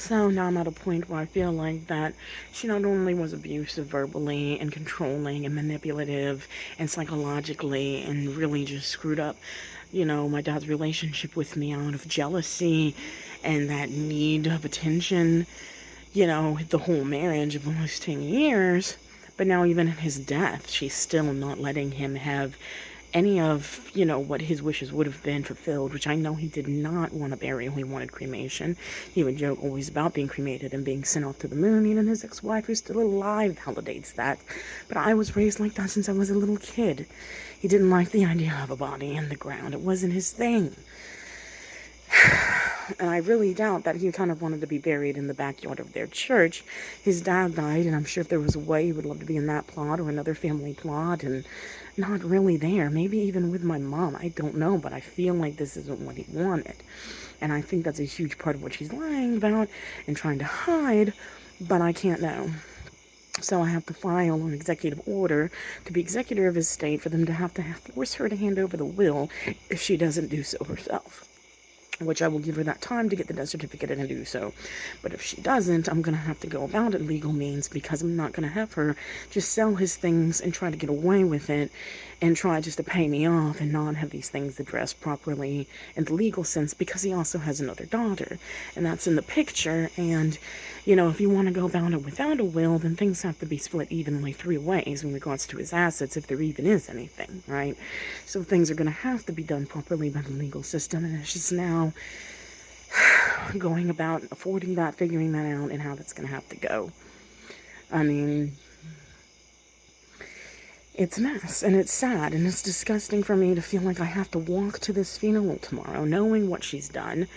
So now I'm at a point where I feel like that she not only was abusive verbally and controlling and manipulative and psychologically and really just screwed up, my dad's relationship with me out of jealousy and that need of attention, the whole marriage of almost 10 years. But now, even at his death, she's still not letting him have any of, what his wishes would have been fulfilled, which I know he did not want a burial. He wanted cremation. He would joke always about being cremated and being sent off to the moon. Even his ex-wife, who's still alive, validates that. But I was raised like that since I was a little kid. He didn't like the idea of a body in the ground. It wasn't his thing. And I really doubt that he kind of wanted to be buried in the backyard of their church. His dad died, and I'm sure if there was a way, he would love to be in that plot or another family plot, and not really there. Maybe even with my mom. I don't know, but I feel like this isn't what he wanted. And I think that's a huge part of what she's lying about and trying to hide, but I can't know. So I have to file an executive order to be executor of his estate for them to have to force her to hand over the will if she doesn't do so herself, which I will give her that time to get the death certificate and do so. But if she doesn't, I'm going to have to go about it legal means, because I'm not going to have her just sell his things and try to get away with it and try just to pay me off and not have these things addressed properly in the legal sense, because he also has another daughter, and that's in the picture. And, if you want to go about it without a will, then things have to be split evenly 3 ways in regards to his assets, if there even is anything, right? So things are going to have to be done properly by the legal system, and it's just now going about affording that, figuring that out, and how that's going to have to go. I mean, it's a mess, and it's sad, and it's disgusting for me to feel like I have to walk to this funeral tomorrow, knowing what she's done,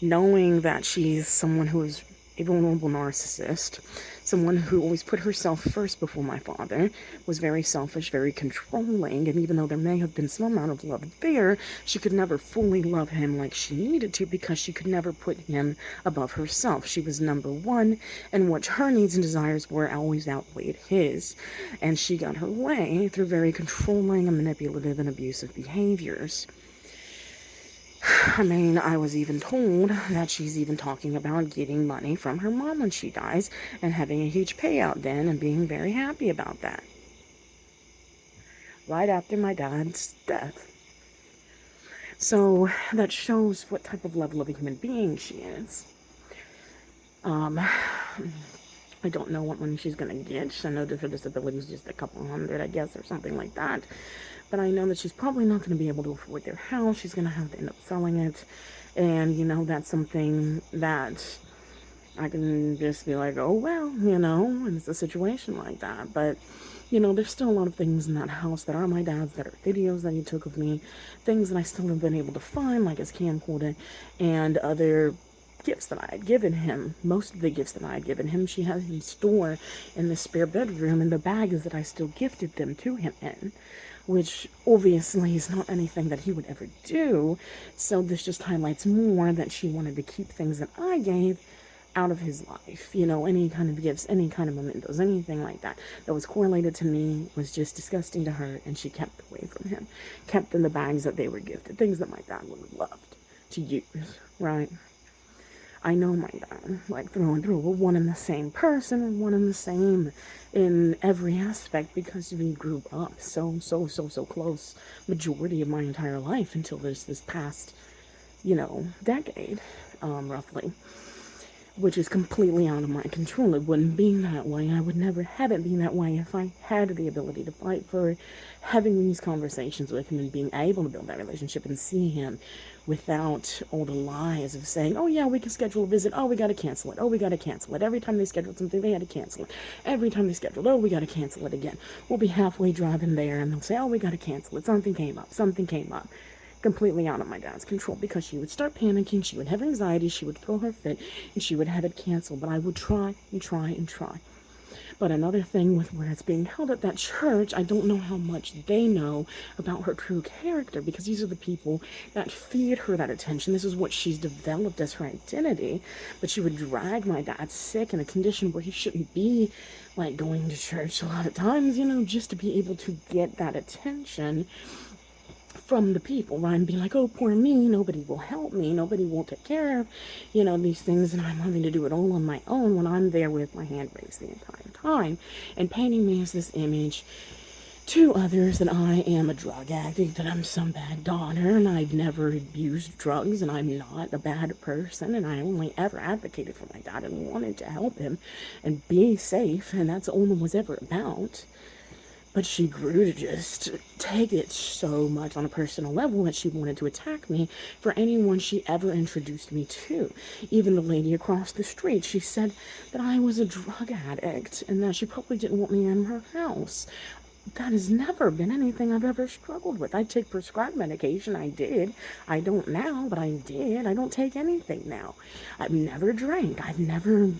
knowing that she's someone who is a vulnerable narcissist, someone who always put herself first before my father, was very selfish, very controlling, and even though there may have been some amount of love there, she could never fully love him like she needed to, because she could never put him above herself. She was number one, and what her needs and desires were always outweighed his, and she got her way through very controlling and manipulative and abusive behaviors. I mean, I was even told that she's even talking about getting money from her mom when she dies and having a huge payout then and being very happy about that. Right after my dad's death. So that shows what type of level of a human being she is. I don't know what money she's going to get. I know that her disability is just a couple hundred, I guess, or something like that. But I know that she's probably not going to be able to afford their house. She's going to have to end up selling it. And, that's something that I can just be like, oh, well, and it's a situation like that. But, there's still a lot of things in that house that are my dad's, that are videos that he took of me, things that I still have been able to find, like his camcorder and other gifts that I had given him. Most of the gifts that I had given him, she had him store in the spare bedroom in the bags that I still gifted them to him in, which obviously is not anything that he would ever do. So this just highlights more that she wanted to keep things that I gave out of his life. Any kind of gifts, any kind of mementos, anything like that was correlated to me was just disgusting to her, and she kept away from him, kept in the bags that they were gifted, things that my dad would have loved to use, right? I know my dad, like through and through. We're one and the same person, one and the same in every aspect, because we grew up so close majority of my entire life until this past, decade, roughly, which is completely out of my control. It wouldn't be that way. I would never have it be that way if I had the ability to fight for having these conversations with him and being able to build that relationship and see him without all the lies of saying, oh yeah, we can schedule a visit, oh we gotta cancel it, oh we gotta cancel it. Every time they scheduled something, they had to cancel it. Every time they scheduled, oh we gotta cancel it again. We'll be halfway driving there and they'll say, oh we gotta cancel it, something came up. Completely out of my dad's control, because she would start panicking, she would have anxiety, she would throw her fit, and she would have it canceled. But I would try and try and try. But another thing with where it's being held at that church, I don't know how much they know about her true character, because these are the people that feed her that attention. This is what she's developed as her identity. But she would drag my dad sick in a condition where he shouldn't be, like, going to church a lot of times, just to be able to get that attention. from the people, right? And be like, oh, poor me, nobody will help me, nobody will take care of, these things, and I'm having to do it all on my own when I'm there with my hand raised the entire time, and painting me as this image to others that I am a drug addict, that I'm some bad daughter, and I've never abused drugs, and I'm not a bad person, and I only ever advocated for my dad and wanted to help him and be safe, and that's all it was ever about. But she grew to just take it so much on a personal level that she wanted to attack me for anyone she ever introduced me to. Even the lady across the street, she said that I was a drug addict and that she probably didn't want me in her house. That has never been anything I've ever struggled with. I take prescribed medication. I did. I don't now, but I did. I don't take anything now. I've never drank. I've never,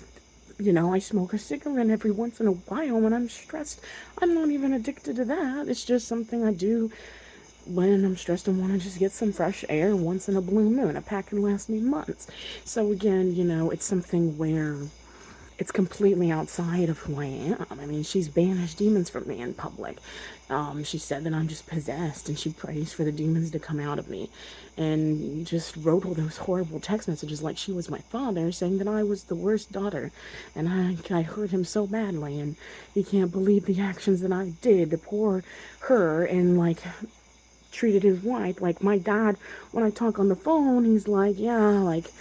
I smoke a cigarette every once in a while when I'm stressed. I'm not even addicted to that. It's just something I do when I'm stressed and want to just get some fresh air once in a blue moon. A pack can last me months. So again, it's something where it's completely outside of who I am. I mean, she's banished demons from me in public. She said that I'm just possessed, and she prays for the demons to come out of me, and just wrote all those horrible text messages like she was my father, saying that I was the worst daughter, and I hurt him so badly, and he can't believe the actions that I did to poor her, and like treated his wife like my dad. When I talk on the phone, he's like, yeah, like,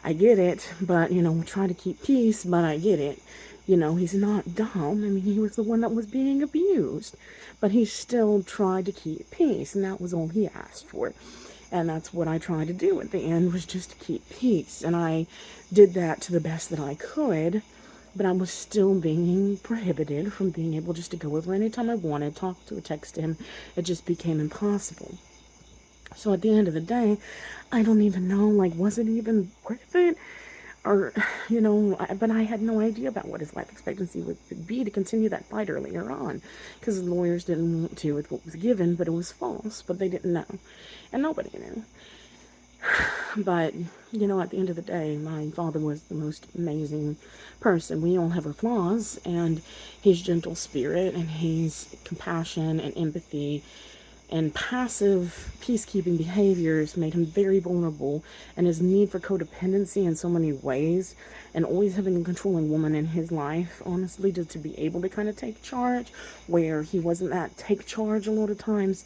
I get it, but, try to keep peace, but I get it. He's not dumb. I mean, he was the one that was being abused, but he still tried to keep peace, and that was all he asked for. And that's what I tried to do at the end, was just to keep peace. And I did that to the best that I could, but I was still being prohibited from being able just to go over anytime I wanted, talk to or text him. It just became impossible. So at the end of the day, I don't even know, like, was it even worth it? Or, but I had no idea about what his life expectancy would be to continue that fight earlier on. Because the lawyers didn't want to with what was given, but it was false. But they didn't know. And nobody knew. But, at the end of the day, my father was the most amazing person. We all have our flaws, and his gentle spirit and his compassion and empathy and passive peacekeeping behaviors made him very vulnerable, and his need for codependency in so many ways, and always having a controlling woman in his life, honestly, to be able to kind of take charge, where he wasn't that take charge a lot of times,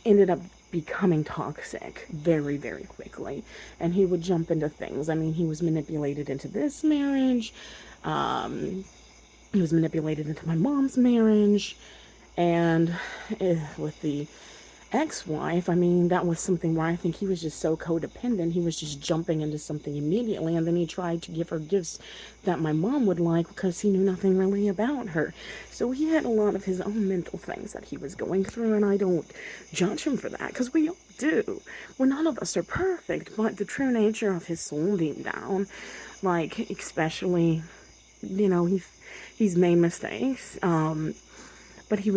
ended up becoming toxic very, very quickly. And he would jump into things. I mean, he was manipulated into this marriage. He was manipulated into my mom's marriage. And with the ex-wife, I mean, that was something where I think he was just so codependent. He was just jumping into something immediately, and then he tried to give her gifts that my mom would like because he knew nothing really about her. So he had a lot of his own mental things that he was going through, and I don't judge him for that, because we all do. Well, none of us are perfect, but the true nature of his soul deep down, like, especially, he's made mistakes, but he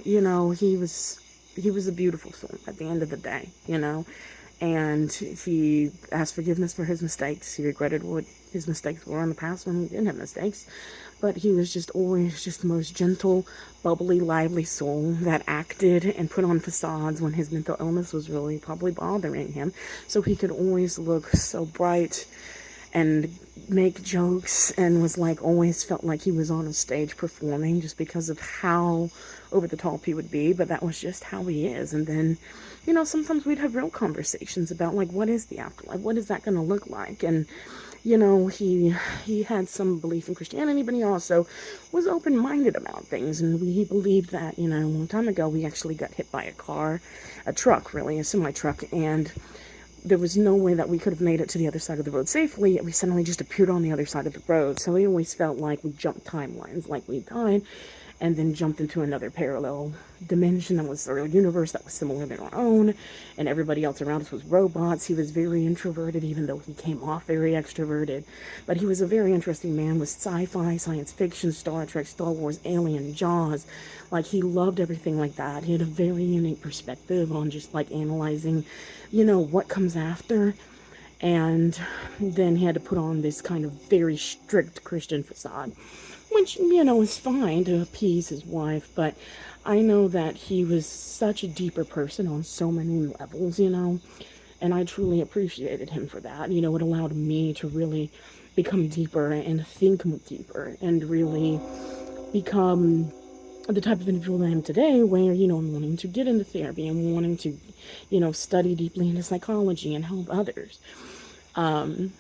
he was a beautiful soul at the end of the day, and he asked forgiveness for his mistakes. He regretted what his mistakes were in the past when he didn't have mistakes, but he was just always just the most gentle, bubbly, lively soul that acted and put on facades when his mental illness was really probably bothering him, so he could always look so bright and make jokes, and was like always felt like he was on a stage performing, just because of how over the top he would be. But that was just how he is. And then, sometimes we'd have real conversations about, like, what is the afterlife, what is that going to look like? And he had some belief in Christianity, but he also was open-minded about things, and he believed that, a long time ago, we actually got hit by a truck, really, a semi-truck, and there was no way that we could have made it to the other side of the road safely. We suddenly just appeared on the other side of the road. So we always felt like we jumped timelines, like we died, and then jumped into another parallel dimension that was, or a universe that was similar to our own, and everybody else around us was robots. He was very introverted, even though he came off very extroverted. But he was a very interesting man with sci-fi, science fiction, Star Trek, Star Wars, Alien, Jaws. Like, he loved everything like that. He had a very unique perspective on just, like, analyzing, what comes after. And then he had to put on this kind of very strict Christian facade, which, is fine to appease his wife, but I know that he was such a deeper person on so many levels, and I truly appreciated him for that. It allowed me to really become deeper and think deeper and really become the type of individual I am today, where, I'm wanting to get into therapy and wanting to, study deeply into psychology and help others. Um,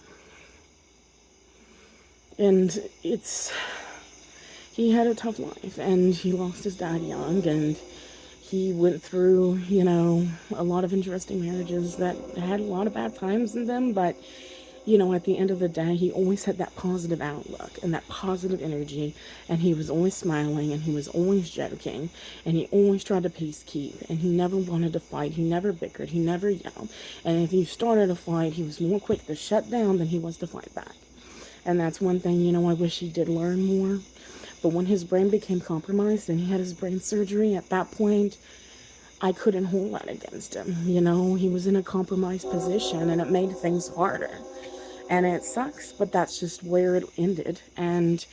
and he had a tough life, and he lost his dad young, and he went through, a lot of interesting marriages that had a lot of bad times in them, but at the end of the day, he always had that positive outlook and that positive energy, and he was always smiling, and he was always joking, and he always tried to peace keep, and he never wanted to fight, he never bickered, he never yelled, and if he started a fight, he was more quick to shut down than he was to fight back. And that's one thing, I wish he did learn more. But when his brain became compromised and he had his brain surgery, at that point, I couldn't hold that against him. He was in a compromised position, and it made things harder. And it sucks, but that's just where it ended. And,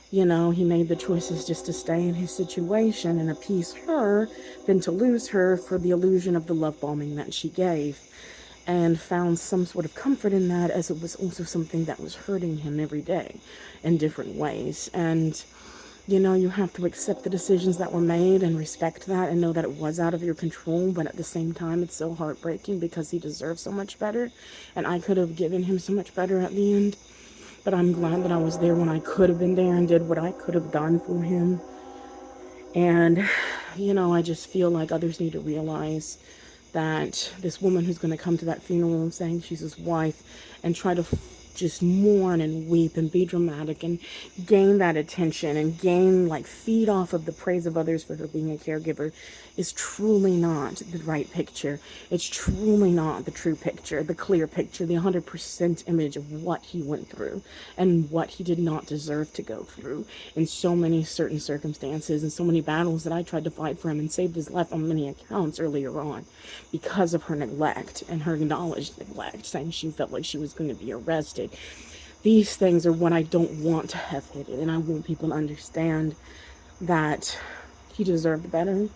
he made the choices just to stay in his situation and appease her than to lose her for the illusion of the love bombing that she gave. And found some sort of comfort in that, as it was also something that was hurting him every day in different ways. And you have to accept the decisions that were made and respect that and know that it was out of your control, but at the same time, it's so heartbreaking because he deserves so much better, and I could have given him so much better at the end. But I'm glad that I was there when I could have been there and did what I could have done for him. And, I just feel like others need to realize that this woman who's going to come to that funeral saying she's his wife and try to just mourn and weep and be dramatic and gain that attention and feed off of the praise of others for her being a caregiver is truly not the right picture. It's truly not the true picture, the clear picture, the 100% image of what he went through and what he did not deserve to go through in so many certain circumstances and so many battles that I tried to fight for him and saved his life on many accounts earlier on because of her neglect and her acknowledged neglect, saying she felt like she was going to be arrested. These things are what I don't want to have hidden, and I want people to understand that he deserved better.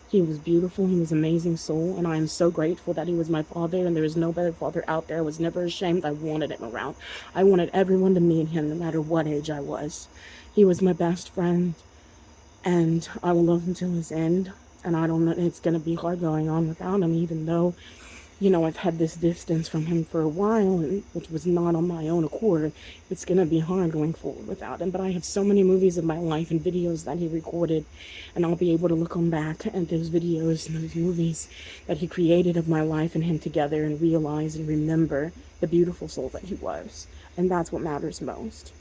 He was beautiful. He was an amazing soul, and I am so grateful that he was my father, and there is no better father out there. I was never ashamed. I wanted him around. I wanted everyone to meet him, no matter what age I was. He was my best friend, and I will love him till his end. And I don't know, it's going to be hard going on without him, even though, I've had this distance from him for a while, which was not on my own accord. It's going to be hard going forward without him. But I have so many movies of my life and videos that he recorded, and I'll be able to look on back at those videos and those movies that he created of my life and him together and realize and remember the beautiful soul that he was. And that's what matters most.